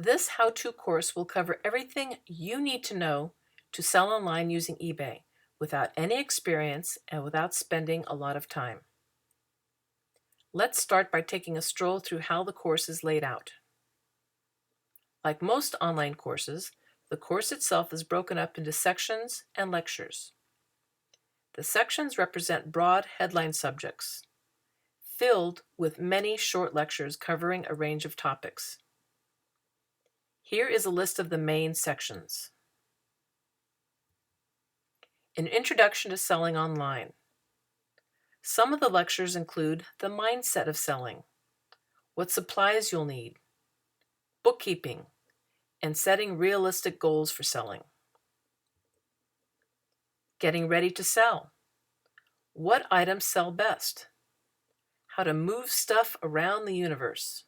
This how-to course will cover everything you need to know to sell online using eBay without any experience and without spending a lot of time. Let's start by taking a stroll through how the course is laid out. Like most online courses, the course itself is broken up into sections and lectures. The sections represent broad headline subjects, filled with many short lectures covering a range of topics. Here is a list of the main sections. An introduction to selling online. Some of the lectures include the mindset of selling, what supplies you'll need, bookkeeping, and setting realistic goals for selling. Getting ready to sell. What items sell best? How to move stuff around the universe.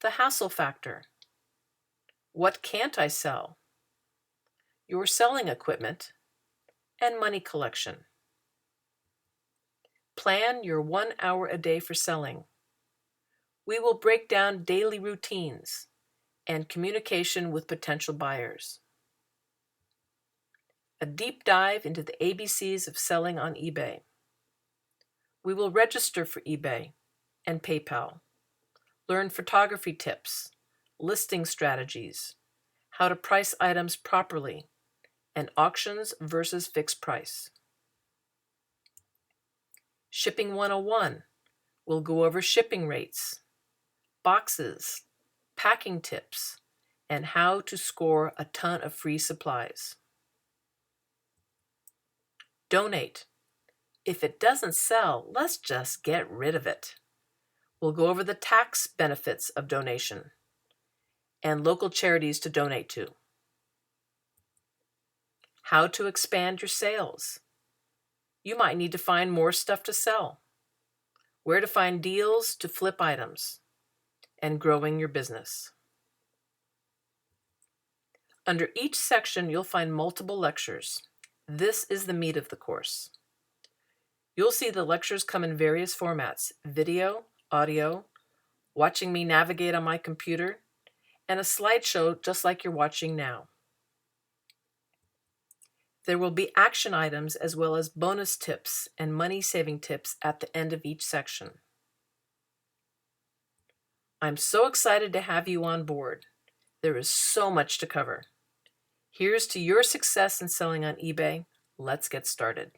The hassle factor. What can't I sell? Your selling equipment, and money collection. Plan your 1 hour a day for selling. We will break down daily routines and communication with potential buyers. A deep dive into the ABCs of selling on eBay. We will register for eBay and PayPal, learn photography tips, listing strategies, how to price items properly, and auctions versus fixed price. Shipping 101, we'll go over shipping rates, boxes, packing tips, and how to score a ton of free supplies. Donate. If it doesn't sell, let's just get rid of it. We'll go over the tax benefits of donation and local charities to donate to. How to expand your sales. You might need to find more stuff to sell, where to find deals to flip items, and growing your business. Under each section, you'll find multiple lectures. This is the meat of the course. You'll see the lectures come in various formats: video, audio, watching me navigate on my computer, and a slideshow just like you're watching now. There will be action items as well as bonus tips and money-saving tips at the end of each section. I'm so excited to have you on board. There is so much to cover. Here's to your success in selling on eBay. Let's get started.